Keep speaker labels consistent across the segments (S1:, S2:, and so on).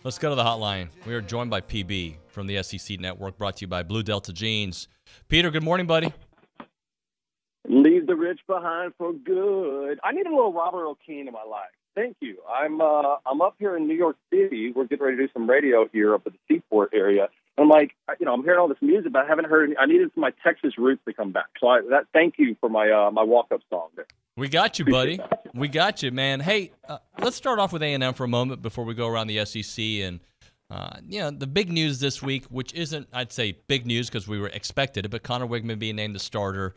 S1: Let's go to the hotline. We are joined by PB from the SEC Network, brought to you by Blue Delta Jeans. Peter, good morning, buddy.
S2: Leave the rich behind for good. I need a little Robert O'Keefe in my life. Thank you. I'm up here in New York City. We're getting ready to do some radio here up at the Seaport area. I'm like, I'm hearing all this music, but I haven't heard any. I needed my Texas roots to come back. So thank you for my my walk-up song there.
S1: We got you, buddy. We got you, man. Hey, let's start off with A&M for a moment before we go around the SEC. And, the big news this week, which isn't, I'd say, big news because we were expected it, but Connor Wigman being named the starter.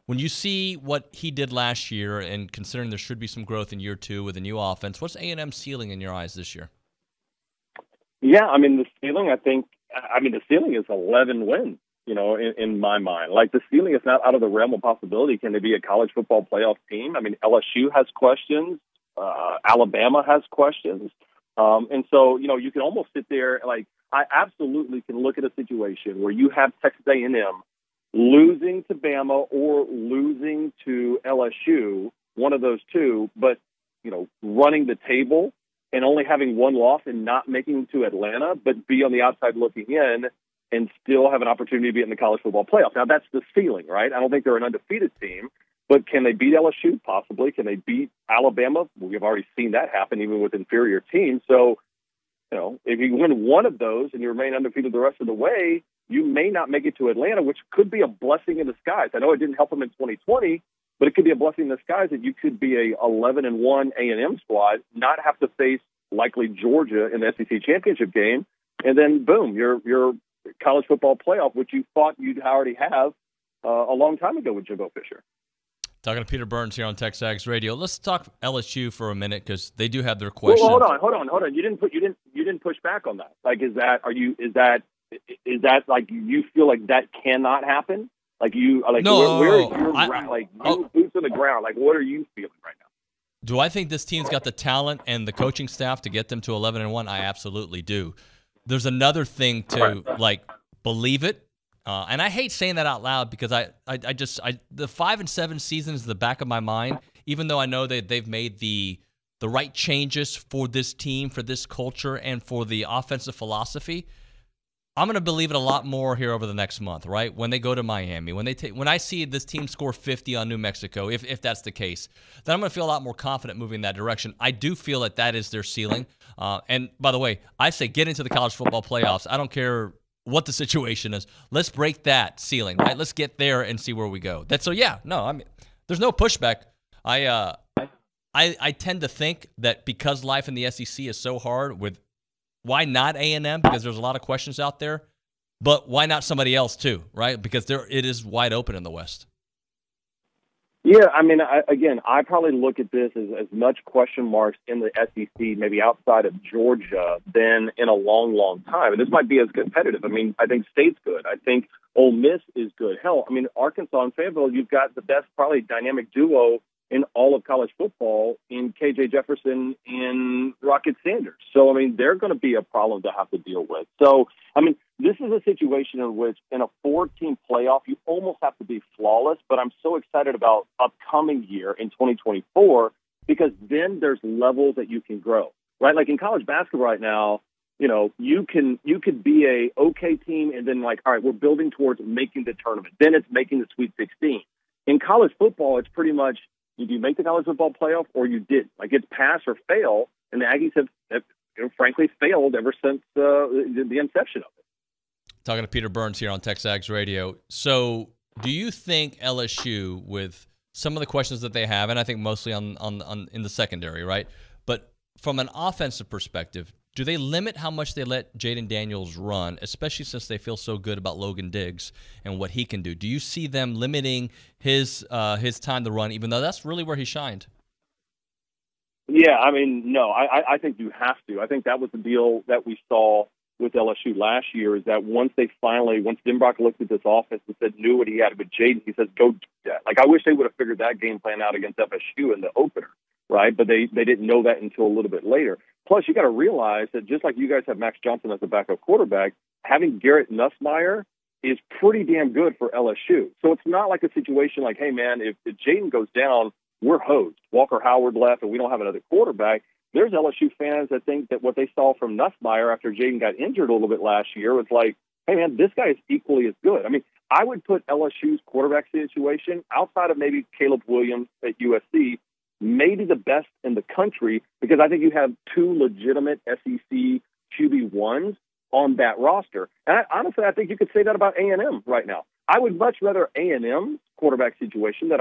S1: When you see what he did last year and considering there should be some growth in year two with a new offense, what's A&M's ceiling in your eyes this year?
S2: Yeah, the ceiling, the ceiling is 11 wins. In my mind. Like, the ceiling is not out of the realm of possibility. Can they be a college football playoff team? LSU has questions. Alabama has questions. And so, you can almost sit there, like, I absolutely can look at a situation where you have Texas A&M losing to Bama or losing to LSU, one of those two, but, running the table and only having one loss and not making it to Atlanta, but be on the outside looking in and still have an opportunity to be in the college football playoff. Now, that's the ceiling, right? I don't think they're an undefeated team, but can they beat LSU? Possibly. Can they beat Alabama? We've already seen that happen even with inferior teams. So, if you win one of those and you remain undefeated the rest of the way, you may not make it to Atlanta, which could be a blessing in disguise. I know it didn't help them in 2020, but it could be a blessing in disguise that you could be a 11-1 A&M squad, not have to face likely Georgia in the SEC championship game, and then boom, you're college football playoff, which you thought you'd already have a long time ago with Jimbo Fisher.
S1: Talking to Peter Burns here on TexAgs Radio. Let's talk LSU for a minute because they do have their questions.
S2: Well, hold on. You didn't push back on that. Like, is that like you feel like that cannot happen? Like
S1: no,
S2: where is your boots on the ground? Like, what are you feeling right now?
S1: Do I think this team's got the talent and the coaching staff to get them to 11-1? I absolutely do. There's another thing to believe it, and I hate saying that out loud because I the 5-7 season is the back of my mind. Even though I know that they've made the right changes for this team, for this culture, and for the offensive philosophy, I'm going to believe it a lot more here over the next month. Right when they go to Miami, when I see this team score 50 on New Mexico, if that's the case, then I'm going to feel a lot more confident moving in that direction. I do feel that is their ceiling. And by the way, I say get into the college football playoffs. I don't care what the situation is. Let's break that ceiling, right? Let's get there and see where we go. There's no pushback. I tend to think that because life in the SEC is so hard, why not A&M? Because there's a lot of questions out there. But why not somebody else too, right? Because it is wide open in the West.
S2: Yeah, I probably look at this as much question marks in the SEC, maybe outside of Georgia, than in a long, long time. And this might be as competitive. I think State's good. I think Ole Miss is good. Hell, Arkansas and Fayetteville, you've got the best probably dynamic duo in all of college football in KJ Jefferson and Rocket Sanders. So, they're going to be a problem to have to deal with. So, this is a situation in which in a 4-team playoff, you almost have to be flawless, but I'm so excited about upcoming year in 2024 because then there's levels that you can grow, right? Like in college basketball right now, you could be a okay team and then all right, we're building towards making the tournament. Then it's making the Sweet 16. In college football, it's pretty much, did you make the college football playoff or you didn't? Like, it's pass or fail, and the Aggies have frankly failed ever since the inception of it.
S1: Talking to Peter Burns here on TexAgs Radio. So do you think LSU, with some of the questions that they have, and I think mostly on in the secondary, right? But from an offensive perspective, do they limit how much they let Jaden Daniels run, especially since they feel so good about Logan Diggs and what he can do? Do you see them limiting his time to run, even though that's really where he shined?
S2: Yeah, no. I think you have to. I think that was the deal that we saw with LSU last year, is that once Denbrock looked at this offense and knew what he had with Jaden, he says, go do that. Like, I wish they would have figured that game plan out against FSU in the opener, right? But they didn't know that until a little bit later. Plus, you got to realize that just like you guys have Max Johnson as a backup quarterback, having Garrett Nussmeier is pretty damn good for LSU. So it's not like a situation like, hey, man, if Jaden goes down, we're hosed. Walker Howard left and we don't have another quarterback. there's LSU fans that think that what they saw from Nussmeier after Jaden got injured a little bit last year was like, hey, man, this guy is equally as good. I mean, I would put LSU's quarterback situation outside of maybe Caleb Williams at USC, maybe the best in the country, because I think you have two legitimate SEC QB1s on that roster. And honestly, I think you could say that about A&M right now. I would much rather A&M's quarterback situation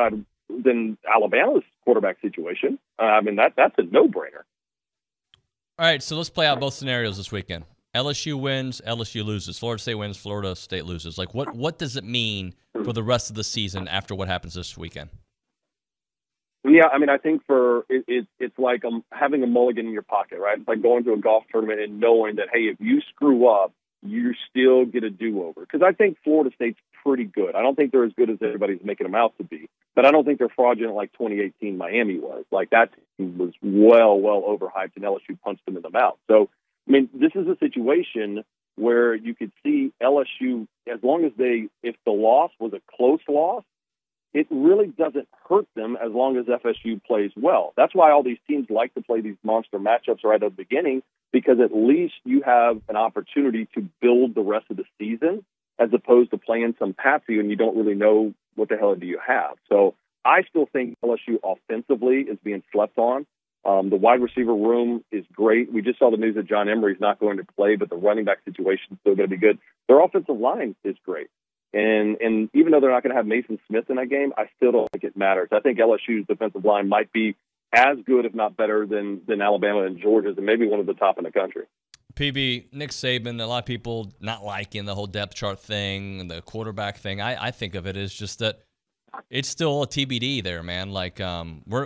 S2: than Alabama's quarterback situation. I mean, that's a no-brainer.
S1: All right, so let's play out both scenarios this weekend. LSU wins, LSU loses. Florida State wins, Florida State loses. Like, what does it mean for the rest of the season after what happens this weekend?
S2: Yeah, I mean, I think it's like having a mulligan in your pocket, right? It's like going to a golf tournament and knowing that, hey, if you screw up, you still get a do-over. Because I think Florida State's pretty good. I don't think they're as good as everybody's making them out to be. But I don't think they're fraudulent like 2018 Miami was. Like, that team was well overhyped, and LSU punched them in the mouth. So, I mean, this is a situation where you could see LSU, as long as if the loss was a close loss, it really doesn't hurt them as long as FSU plays well. That's why all these teams like to play these monster matchups right at the beginning, because at least you have an opportunity to build the rest of the season as opposed to playing some patsy and you don't really know what the hell do you have. So I still think LSU offensively is being slept on. The wide receiver room is great. We just saw the news that John Emery's not going to play, but the running back situation is still going to be good. Their offensive line is great. And even though they're not going to have Mason Smith in that game, I still don't think it matters. I think LSU's defensive line might be as good, if not better, than Alabama and Georgia's, and maybe one of the top in the country.
S1: PB, Nick Saban, a lot of people not liking the whole depth chart thing and the quarterback thing. I think of it as just that it's still a TBD there, man. Like,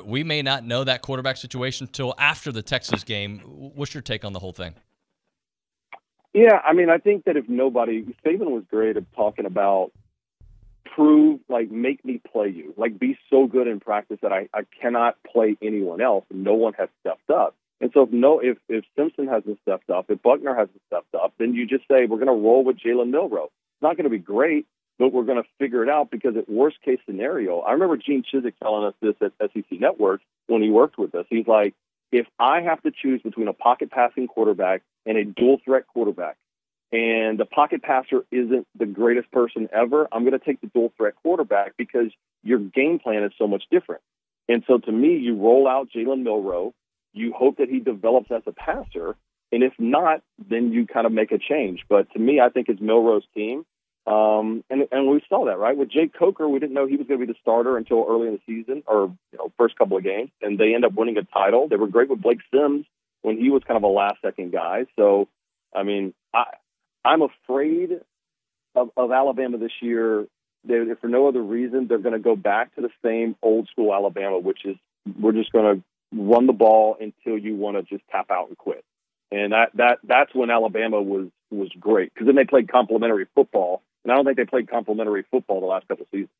S1: we may not know that quarterback situation until after the Texas game. What's your take on the whole thing?
S2: Yeah, I mean, I think that if nobody, Saban was great at talking about make me play you, like be so good in practice that I cannot play anyone else, and no one has stepped up. And so if Simpson hasn't stepped up, if Buckner hasn't stepped up, then you just say, we're going to roll with Jalen Milroe. It's not going to be great, but we're going to figure it out, because at worst case scenario, I remember Gene Chizik telling us this at SEC Network when he worked with us. He's like, if I have to choose between a pocket passing quarterback and a dual threat quarterback, and the pocket passer isn't the greatest person ever, I'm going to take the dual threat quarterback because your game plan is so much different. And so to me, you roll out Jalen Milroe, you hope that he develops as a passer, and if not, then you kind of make a change. But to me, I think it's Milroe's team. And we saw that, right? With Jake Coker, we didn't know he was going to be the starter until early in the season, or first couple of games, and they end up winning a title. They were great with Blake Sims when he was kind of a last-second guy. So, I mean, I'm afraid of Alabama this year. If for no other reason, they're going to go back to the same old-school Alabama, which is we're just going to run the ball until you want to just tap out and quit. And that's when Alabama was great, because then they played complementary football, and I don't think they played complementary football the last couple of seasons.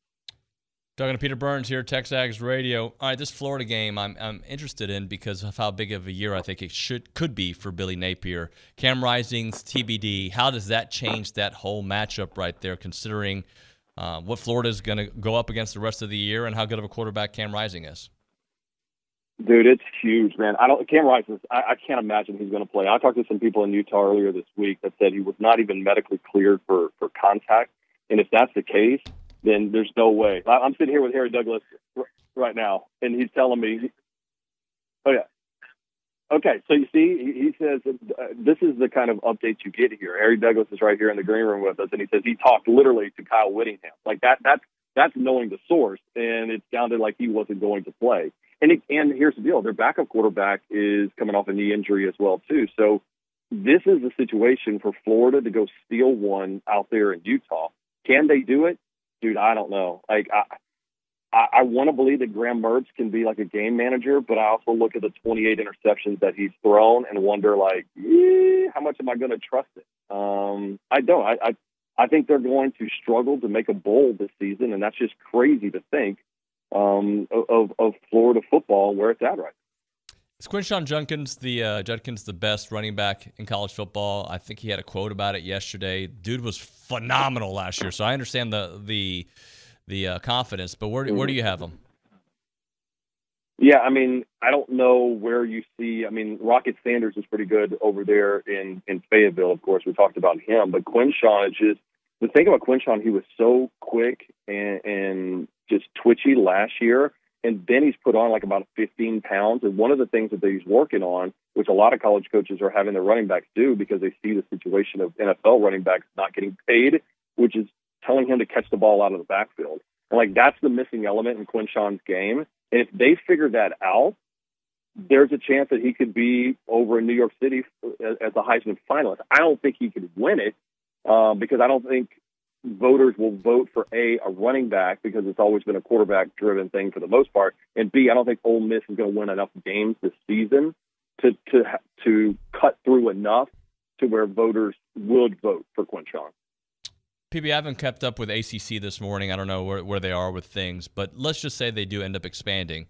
S1: Talking to Peter Burns here, TexAgs Radio. All right, this Florida game I'm interested in because of how big of a year I think it could be for Billy Napier. Cam Rising's TBD. How does that change that whole matchup right there, considering what Florida is going to go up against the rest of the year and how good of a quarterback Cam Rising is?
S2: Dude, it's huge, man. Cam Rising, I can't imagine he's going to play. I talked to some people in Utah earlier this week that said he was not even medically cleared for contact. And if that's the case, then there's no way. I'm sitting here with Harry Douglas right now, and he's telling me, oh, yeah. Okay, so you see, he says this is the kind of update you get here. Harry Douglas is right here in the green room with us, and he says he talked literally to Kyle Whittingham. Like, that's knowing the source, and it sounded like he wasn't going to play. And here's the deal. Their backup quarterback is coming off a knee injury as well, too. So this is a situation for Florida to go steal one out there in Utah. Can they do it? Dude, I don't know. Like, I want to believe that Graham Mertz can be like a game manager, but I also look at the 28 interceptions that he's thrown and wonder, like, how much am I going to trust it? I don't. I think they're going to struggle to make a bowl this season, and that's just crazy to think of Florida football where it's at right now.
S1: Is Quinshon Judkins the best running back in college football? I think he had a quote about it yesterday. Dude was phenomenal last year, so I understand the confidence. But where do you have him?
S2: Yeah, I mean, I don't know where you see. I mean, Rocket Sanders is pretty good over there in Fayetteville. Of course, we talked about him, but Quinshawn is just the thing about Quinshawn. He was so quick and just twitchy last year, and then he's put on like about 15 pounds. And one of the things that he's working on, which a lot of college coaches are having their running backs do because they see the situation of NFL running backs not getting paid, which is telling him to catch the ball out of the backfield. And like that's the missing element in Quinshawn's game. And if they figure that out, there's a chance that he could be over in New York City as a Heisman finalist. I don't think he could win it because I don't think voters will vote for a running back because it's always been a quarterback-driven thing for the most part, and B, I don't think Ole Miss is going to win enough games this season to cut through enough to where voters would vote for Quinshawn.
S1: PB, I haven't kept up with ACC this morning. I don't know where they are with things, but let's just say they do end up expanding.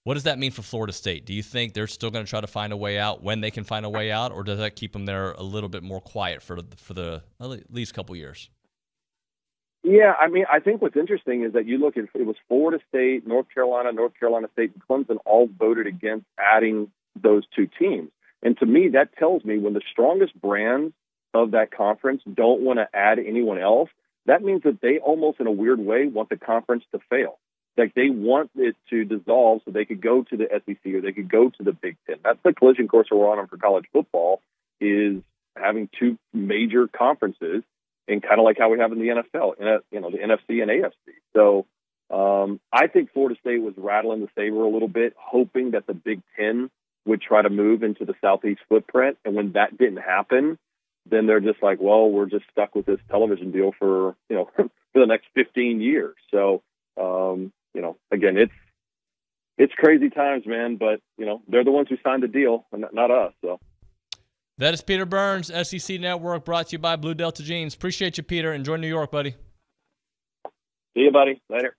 S1: What does that mean for Florida State? Do you think they're still going to try to find a way out when they can find a way out, or does that keep them there a little bit more quiet for the at least couple years?
S2: Yeah, I mean, I think what's interesting is that you look at it was Florida State, North Carolina State, and Clemson all voted against adding those two teams. And to me, that tells me when the strongest brands of that conference don't want to add anyone else, that means that they almost in a weird way want the conference to fail. Like they want it to dissolve so they could go to the SEC or they could go to the Big Ten. That's the collision course we're on for college football, is having two major conferences, and kind of like how we have in the NFL, the NFC and AFC. So I think Florida State was rattling the saber a little bit, hoping that the Big Ten would try to move into the Southeast footprint. And when that didn't happen, then they're just like, well, we're just stuck with this television deal for for the next 15 years. So, again, it's crazy times, man. But they're the ones who signed the deal, and not us. So
S1: that is Peter Burns, SEC Network, brought to you by Blue Delta Jeans. Appreciate you, Peter. Enjoy New York, buddy.
S2: See you, buddy. Later.